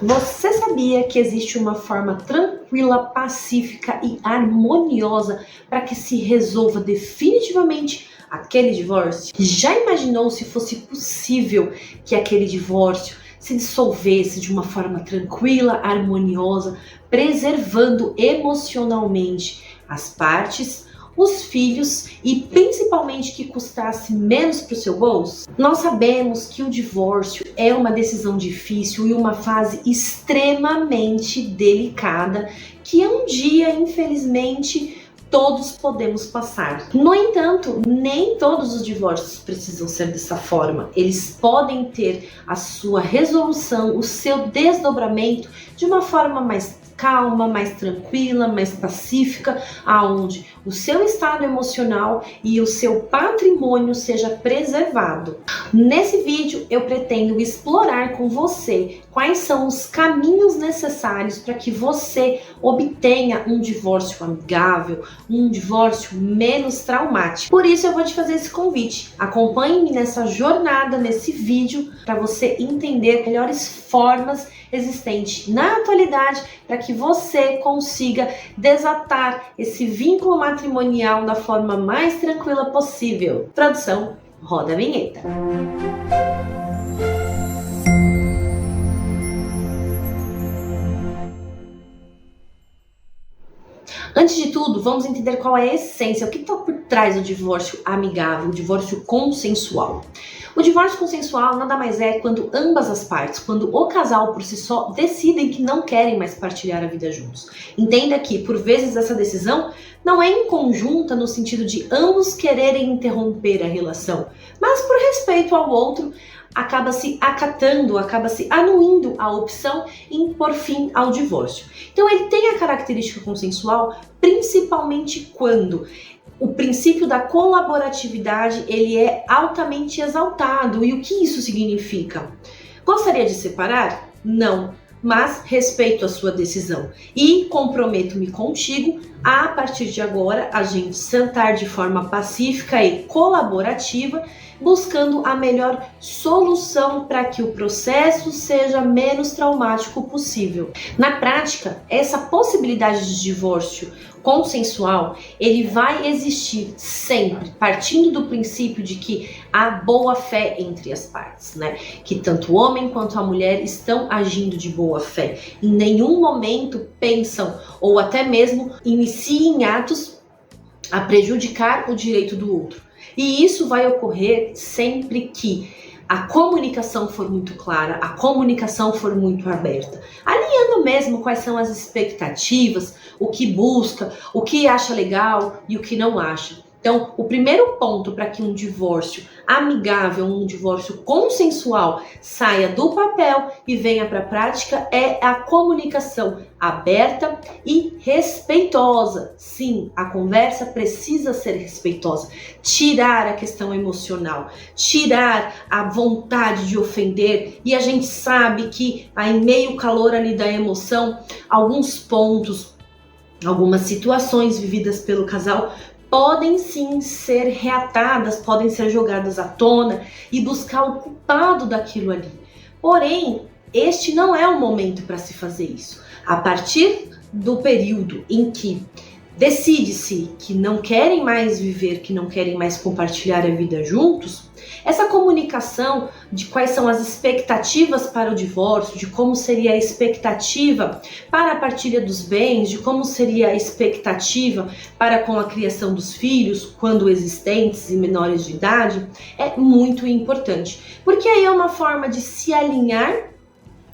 Você sabia que existe uma forma tranquila, pacífica e harmoniosa para que se resolva definitivamente aquele divórcio? Já imaginou se fosse possível que aquele divórcio se dissolvesse de uma forma tranquila, harmoniosa, preservando emocionalmente as partes, os filhos e principalmente que custasse menos para o seu bolso? Nós sabemos que o divórcio é uma decisão difícil e uma fase extremamente delicada que um dia, infelizmente, todos podemos passar. No entanto, nem todos os divórcios precisam ser dessa forma. Eles podem ter a sua resolução, o seu desdobramento de uma forma mais calma, mais tranquila, mais pacífica, aonde o seu estado emocional e o seu patrimônio seja preservado. Nesse vídeo eu pretendo explorar com você quais são os caminhos necessários para que você obtenha um divórcio amigável, um divórcio menos traumático. Por isso eu vou te fazer esse convite. Acompanhe-me nessa jornada, nesse vídeo, para você entender melhores formas existentes na atualidade para que você consiga desatar esse vínculo matrimonial da forma mais tranquila possível. Produção, roda a vinheta. Antes de tudo, vamos entender qual é a essência, o que está por trás do divórcio amigável, o divórcio consensual. O divórcio consensual nada mais é quando ambas as partes, quando o casal por si só decidem que não querem mais partilhar a vida juntos. Entenda que, por vezes, essa decisão não é em conjunta no sentido de ambos quererem interromper a relação, mas por respeito ao outro, acaba se acatando, acaba se anuindo a opção em pôr fim ao divórcio. Então ele tem a característica consensual principalmente quando o princípio da colaboratividade ele é altamente exaltado. E o que isso significa? Gostaria de separar? Não, mas respeito a sua decisão e comprometo-me contigo a partir de agora a gente sentar de forma pacífica e colaborativa, buscando a melhor solução para que o processo seja menos traumático possível. Na prática, essa possibilidade de divórcio consensual, ele vai existir sempre, partindo do princípio de que há boa fé entre as partes, né? Que tanto o homem quanto a mulher estão agindo de boa fé. Em nenhum momento pensam ou até mesmo iniciam atos a prejudicar o direito do outro. E isso vai ocorrer sempre que a comunicação for muito clara, a comunicação for muito aberta, alinhando mesmo quais são as expectativas, o que busca, o que acha legal e o que não acha. Então, o primeiro ponto para que um divórcio amigável, um divórcio consensual saia do papel e venha para a prática é a comunicação aberta e respeitosa. Sim, a conversa precisa ser respeitosa. Tirar a questão emocional, tirar a vontade de ofender. E a gente sabe que em meio calor ali da emoção, alguns pontos, algumas situações vividas pelo casal podem sim ser reatadas, podem ser jogadas à tona e buscar o culpado daquilo ali. Porém, este não é o momento para se fazer isso. A partir do período em que decide-se que não querem mais viver, que não querem mais compartilhar a vida juntos, essa comunicação de quais são as expectativas para o divórcio, de como seria a expectativa para a partilha dos bens, de como seria a expectativa para com a criação dos filhos, quando existentes e menores de idade, é muito importante. Porque aí é uma forma de se alinhar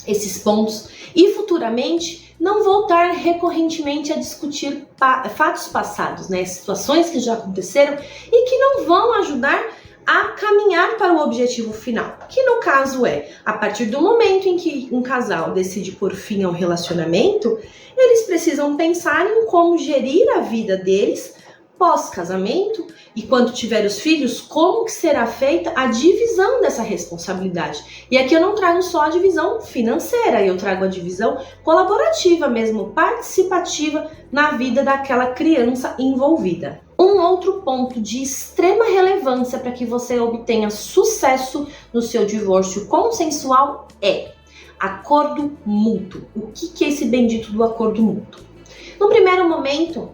esses pontos e futuramente não voltar recorrentemente a discutir fatos passados, né? Situações que já aconteceram e que não vão ajudar a caminhar para o objetivo final, que no caso é, a partir do momento em que um casal decide pôr fim ao relacionamento, eles precisam pensar em como gerir a vida deles pós-casamento e quando tiver os filhos, como que será feita a divisão dessa responsabilidade. E aqui eu não trago só a divisão financeira, eu trago a divisão colaborativa mesmo, participativa na vida daquela criança envolvida. Um outro ponto de extrema relevância para que você obtenha sucesso no seu divórcio consensual é Acordo mútuo. O que é esse bendito do acordo mútuo? No primeiro momento,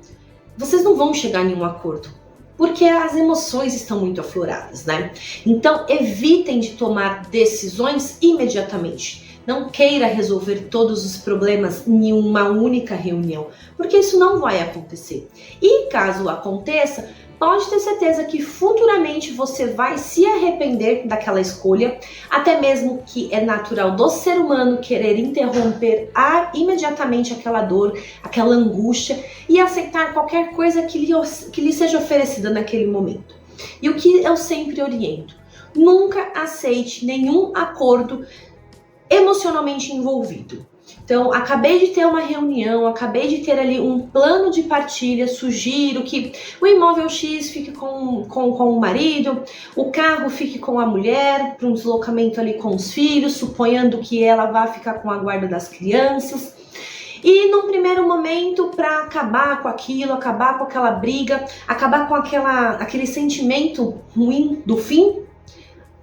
vocês não vão chegar a nenhum acordo, porque as emoções estão muito afloradas, né? Então, evitem de tomar decisões imediatamente. Não queira resolver todos os problemas em uma única reunião, porque isso não vai acontecer. E caso aconteça, pode ter certeza que futuramente você vai se arrepender daquela escolha, até mesmo que é natural do ser humano querer interromper imediatamente aquela dor, aquela angústia e aceitar qualquer coisa que lhe seja oferecida naquele momento. E o que eu sempre oriento: nunca aceite nenhum acordo emocionalmente envolvido. Então, acabei de ter uma reunião, acabei de ter ali um plano de partilha, sugiro que o imóvel X fique com o marido, o carro fique com a mulher, para um deslocamento ali com os filhos, suponhando que ela vá ficar com a guarda das crianças. E num primeiro momento, para acabar com aquilo, acabar com aquela briga, acabar com aquele sentimento ruim do fim,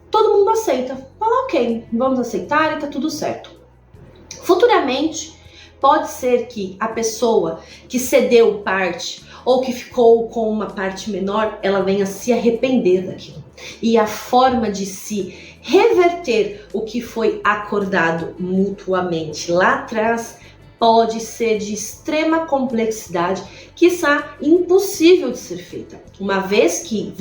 todo mundo aceita. Fala, ok, vamos aceitar e tá tudo certo. Futuramente, pode ser que a pessoa que cedeu parte ou que ficou com uma parte menor, ela venha se arrepender daquilo. E a forma de se reverter o que foi acordado mutuamente lá atrás pode ser de extrema complexidade, quiçá impossível de ser feita. Uma vez que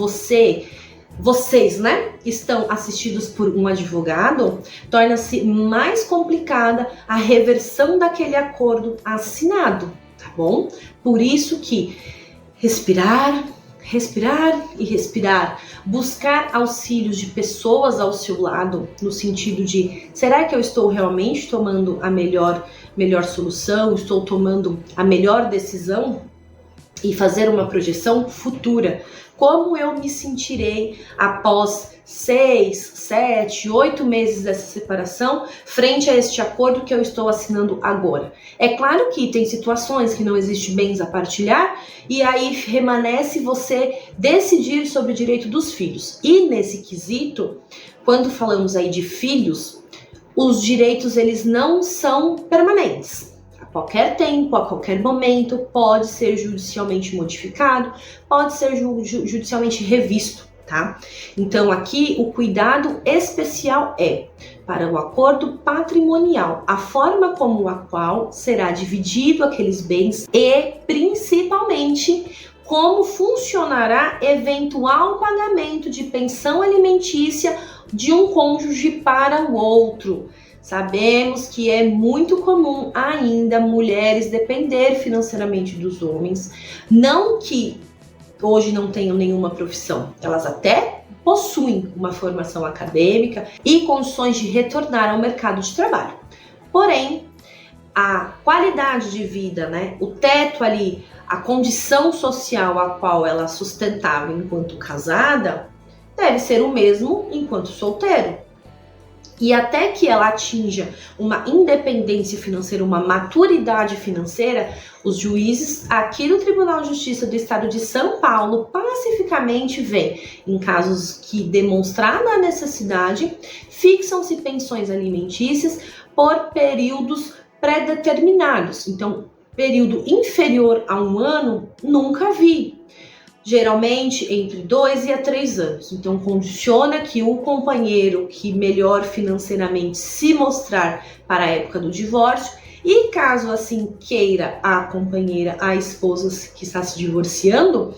vocês, né, estão assistidos por um advogado, torna-se mais complicada a reversão daquele acordo assinado, tá bom? Por isso que respirar e respirar, buscar auxílios de pessoas ao seu lado, no sentido de, será que eu estou realmente tomando a melhor solução, estou tomando a melhor decisão? E fazer uma projeção futura. Como eu me sentirei após 6, 7, 8 meses dessa separação frente a este acordo que eu estou assinando agora? É claro que tem situações que não existe bens a partilhar e aí remanesce você decidir sobre o direito dos filhos. E nesse quesito, quando falamos aí de filhos, os direitos eles não são permanentes. Qualquer tempo, a qualquer momento, pode ser judicialmente modificado, pode ser judicialmente revisto, tá? Então aqui o cuidado especial é para o acordo patrimonial, a forma como a qual será dividido aqueles bens e principalmente como funcionará eventual pagamento de pensão alimentícia de um cônjuge para o outro. Sabemos que é muito comum ainda mulheres depender financeiramente dos homens, não que hoje não tenham nenhuma profissão, elas até possuem uma formação acadêmica e condições de retornar ao mercado de trabalho. Porém, a qualidade de vida, né, o teto ali, a condição social a qual ela sustentava enquanto casada, deve ser o mesmo enquanto solteiro. E até que ela atinja uma independência financeira, uma maturidade financeira, os juízes aqui do Tribunal de Justiça do Estado de São Paulo pacificamente veem, em casos que demonstraram a necessidade, fixam-se pensões alimentícias por períodos pré-determinados. Então, período inferior a 1 ano, nunca vi. Geralmente entre 2 a 3 anos. Então condiciona que o companheiro que melhor financeiramente se mostrar para a época do divórcio, e caso assim queira a companheira, a esposa que está se divorciando,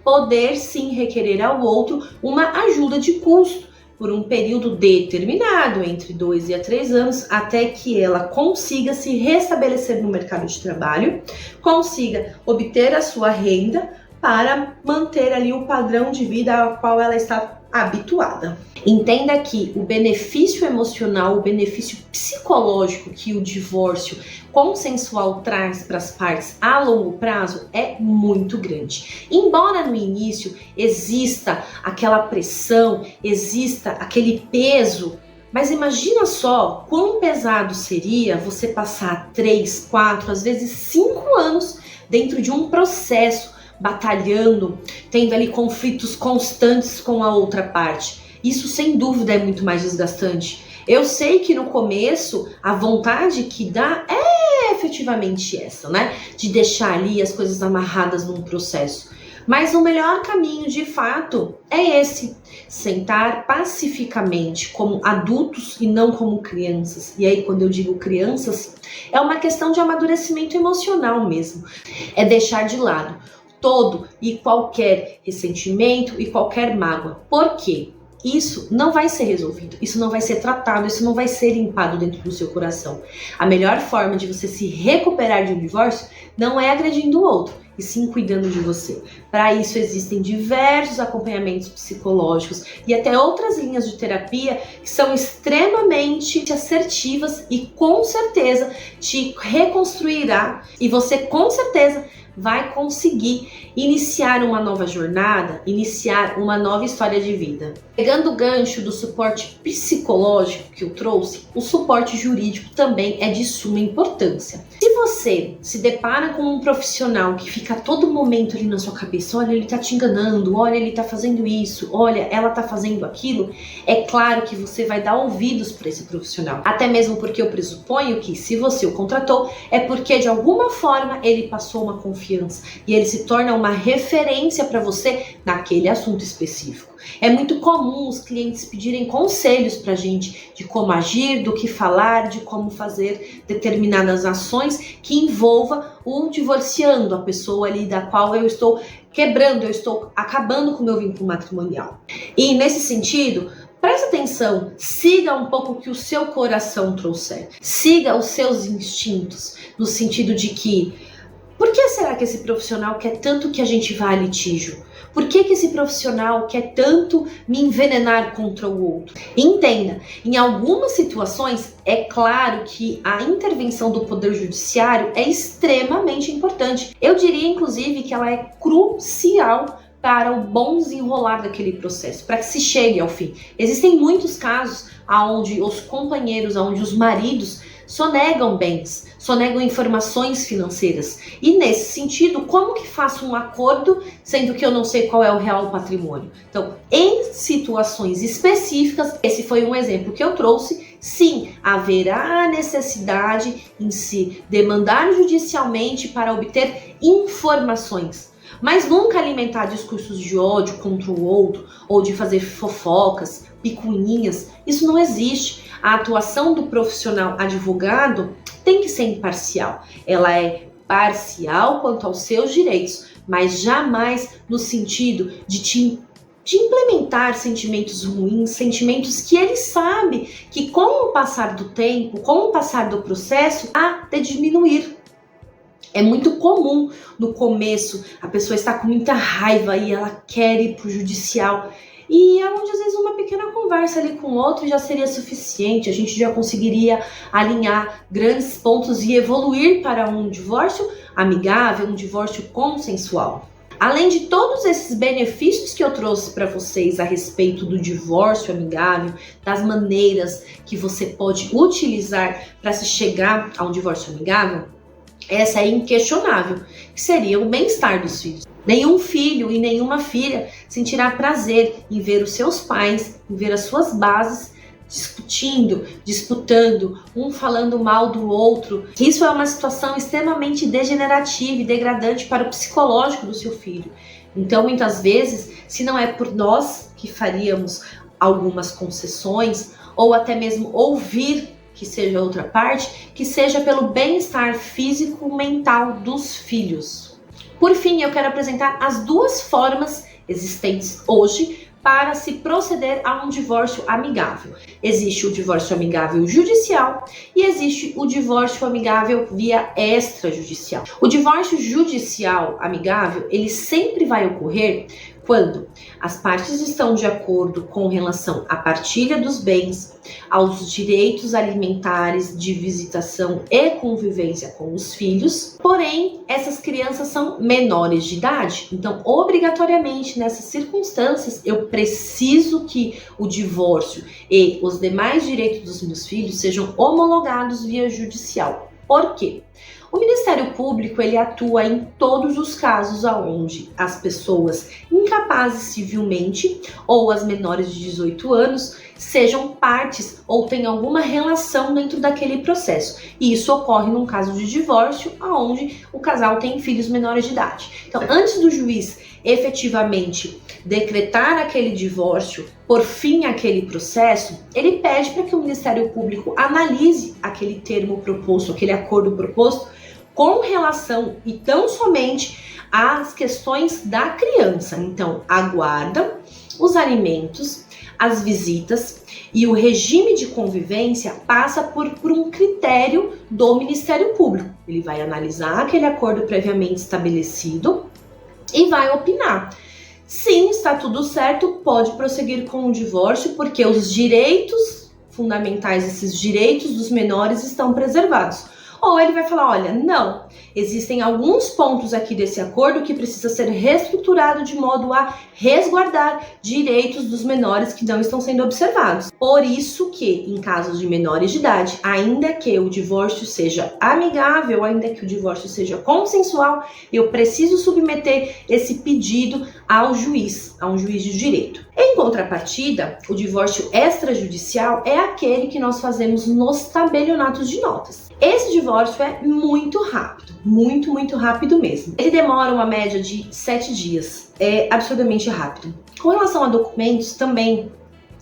poder sim requerer ao outro uma ajuda de custo por um período determinado, entre 2 a 3 anos, até que ela consiga se restabelecer no mercado de trabalho, consiga obter a sua renda, para manter ali o padrão de vida ao qual ela está habituada. Entenda que o benefício emocional, o benefício psicológico que o divórcio consensual traz para as partes a longo prazo é muito grande. Embora no início exista aquela pressão, exista aquele peso, mas imagina só quão pesado seria você passar 3, 4, às vezes 5 anos dentro de um processo, batalhando, tendo ali conflitos constantes com a outra parte. Isso sem dúvida é muito mais desgastante. Eu sei que no começo a vontade que dá é efetivamente essa, né? De deixar ali as coisas amarradas num processo. Mas o melhor caminho, de fato, é esse: sentar pacificamente como adultos e não como crianças. E aí, quando eu digo crianças, é uma questão de amadurecimento emocional mesmo. É deixar de lado todo e qualquer ressentimento e qualquer mágoa. Por quê? Isso não vai ser resolvido, isso não vai ser tratado, isso não vai ser limpado dentro do seu coração. A melhor forma de você se recuperar de um divórcio não é agredindo o outro, e sim cuidando de você. Para isso existem diversos acompanhamentos psicológicos e até outras linhas de terapia que são extremamente assertivas e com certeza te reconstruirá, e você com certeza vai conseguir iniciar uma nova jornada, iniciar uma nova história de vida. Pegando o gancho do suporte psicológico que eu trouxe, o suporte jurídico também é de suma importância. Se você se depara com um profissional que fica a todo momento ali na sua cabeça, olha, ele tá te enganando, olha, ele tá fazendo isso, olha, ela tá fazendo aquilo, é claro que você vai dar ouvidos para esse profissional. Até mesmo porque eu pressuponho que, se você o contratou, é porque de alguma forma ele passou uma confiança e ele se torna uma referência para você naquele assunto específico. É muito comum os clientes pedirem conselhos pra gente de como agir, do que falar, de como fazer determinadas ações que envolva o divorciando, a pessoa ali da qual eu estou quebrando, eu estou acabando com o meu vínculo matrimonial. E nesse sentido, presta atenção, siga um pouco o que o seu coração trouxer, siga os seus instintos, no sentido de que, por que será que esse profissional quer tanto que a gente vá a litígio? Por que esse profissional quer tanto me envenenar contra o outro? Entenda, em algumas situações, é claro que a intervenção do Poder Judiciário é extremamente importante. Eu diria, inclusive, que ela é crucial para o bom desenrolar daquele processo, para que se chegue ao fim. Existem muitos casos onde os companheiros, onde os maridos sonegam bens, sonegam informações financeiras. E nesse sentido, como que faço um acordo sendo que eu não sei qual é o real patrimônio? Então, em situações específicas, esse foi um exemplo que eu trouxe, sim, haverá necessidade em se demandar judicialmente para obter informações. Mas nunca alimentar discursos de ódio contra o outro ou de fazer fofocas, picuinhas, isso não existe. A atuação do profissional advogado tem que ser imparcial. Ela é parcial quanto aos seus direitos, mas jamais no sentido de implementar sentimentos ruins, sentimentos que ele sabe que com o passar do tempo, com o passar do processo, há de diminuir. É muito comum no começo a pessoa está com muita raiva e ela quer ir para o judicial. E é onde às vezes uma pequena conversa ali com o outro já seria suficiente, a gente já conseguiria alinhar grandes pontos e evoluir para um divórcio amigável, um divórcio consensual. Além de todos esses benefícios que eu trouxe para vocês a respeito do divórcio amigável, das maneiras que você pode utilizar para se chegar a um divórcio amigável, essa é inquestionável, que seria o bem-estar dos filhos. Nenhum filho e nenhuma filha sentirá prazer em ver os seus pais, em ver as suas bases discutindo, disputando, um falando mal do outro. Isso é uma situação extremamente degenerativa e degradante para o psicológico do seu filho. Então, muitas vezes, se não é por nós que faríamos algumas concessões, ou até mesmo ouvir que seja outra parte, que seja pelo bem-estar físico e mental dos filhos. Por fim, eu quero apresentar as duas formas existentes hoje para se proceder a um divórcio amigável. Existe o divórcio amigável judicial e existe o divórcio amigável via extrajudicial. O divórcio judicial amigável, ele sempre vai ocorrer quando as partes estão de acordo com relação à partilha dos bens, aos direitos alimentares de visitação e convivência com os filhos, porém essas crianças são menores de idade, então obrigatoriamente nessas circunstâncias eu preciso que o divórcio e os demais direitos dos meus filhos sejam homologados via judicial. Por quê? O Ministério Público, ele atua em todos os casos onde as pessoas incapazes civilmente ou as menores de 18 anos sejam partes ou tenham alguma relação dentro daquele processo. E isso ocorre num caso de divórcio, onde o casal tem filhos menores de idade. Então, antes do juiz efetivamente decretar aquele divórcio, por fim aquele processo, ele pede para que o Ministério Público analise aquele termo proposto, aquele acordo proposto, com relação e tão somente às questões da criança. Então, a guarda, os alimentos, as visitas e o regime de convivência passa por um critério do Ministério Público. Ele vai analisar aquele acordo previamente estabelecido e vai opinar. Sim, está tudo certo, pode prosseguir com o divórcio, porque os direitos fundamentais, esses direitos dos menores estão preservados. Ou ele vai falar, olha, não, existem alguns pontos aqui desse acordo que precisa ser reestruturado de modo a resguardar direitos dos menores que não estão sendo observados. Por isso que, em casos de menores de idade, ainda que o divórcio seja amigável, ainda que o divórcio seja consensual, eu preciso submeter esse pedido ao juiz, a um juiz de direito. Em contrapartida, o divórcio extrajudicial é aquele que nós fazemos nos tabelionatos de notas. Esse divórcio é muito rápido, muito rápido mesmo. Ele demora uma média de 7 dias, é absurdamente rápido. Com relação a documentos, também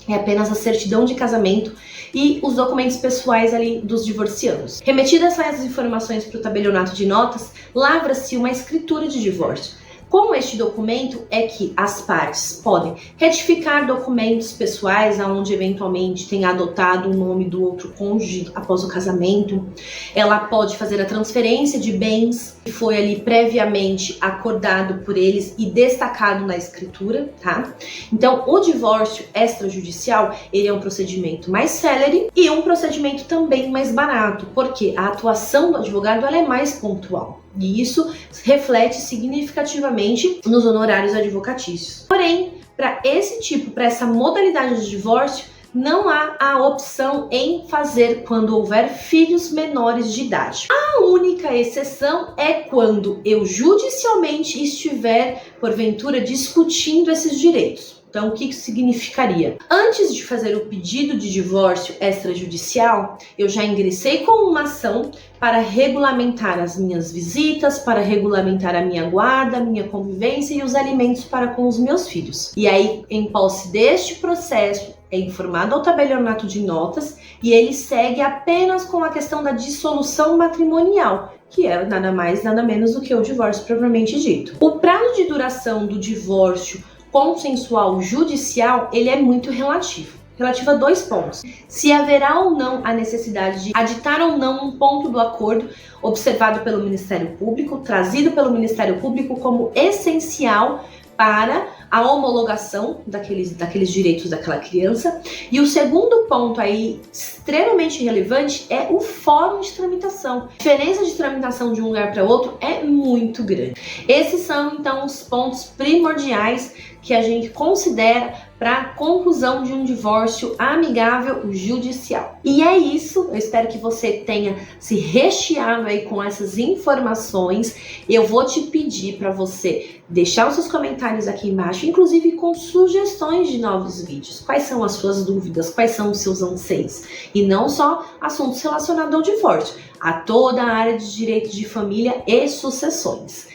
é apenas a certidão de casamento e os documentos pessoais ali dos divorciados. Remetidas essas informações para o tabelionato de notas, lavra-se uma escritura de divórcio. Com este documento é que as partes podem retificar documentos pessoais onde eventualmente tenha adotado o nome do outro cônjuge após o casamento. Ela pode fazer a transferência de bens que foi ali previamente acordado por eles e destacado na escritura, tá? Então, o divórcio extrajudicial, ele é um procedimento mais célere e um procedimento também mais barato, porque a atuação do advogado ela é mais pontual. E isso reflete significativamente nos honorários advocatícios. Porém, para essa modalidade de divórcio, não há a opção em fazer quando houver filhos menores de idade. A única exceção é quando eu judicialmente estiver, porventura, discutindo esses direitos. Então, o que isso significaria? Antes de fazer o pedido de divórcio extrajudicial, eu já ingressei com uma ação para regulamentar as minhas visitas, para regulamentar a minha guarda, a minha convivência e os alimentos para com os meus filhos. E aí, em posse deste processo, é informado ao tabelionato de notas e ele segue apenas com a questão da dissolução matrimonial, que é nada mais, nada menos do que o divórcio propriamente dito. O prazo de duração do divórcio consensual judicial, ele é muito relativo a 2 pontos. Se haverá ou não a necessidade de aditar ou não um ponto do acordo observado pelo Ministério Público, trazido pelo Ministério Público como essencial para a homologação daqueles direitos daquela criança. E o segundo ponto aí, extremamente relevante, é o fórum de tramitação. A diferença de tramitação de um lugar para outro é muito grande. Esses são, então, os pontos primordiais que a gente considera para a conclusão de um divórcio amigável judicial. E é isso, eu espero que você tenha se recheado aí com essas informações. Eu vou te pedir para você deixar os seus comentários aqui embaixo, inclusive com sugestões de novos vídeos. Quais são as suas dúvidas? Quais são os seus anseios? E não só assuntos relacionados ao divórcio, a toda a área de direito de família e sucessões.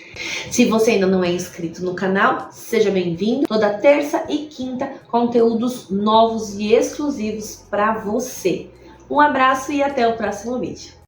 Se você ainda não é inscrito no canal, seja bem-vindo. Toda terça e quinta, conteúdos novos e exclusivos para você. Um abraço e até o próximo vídeo.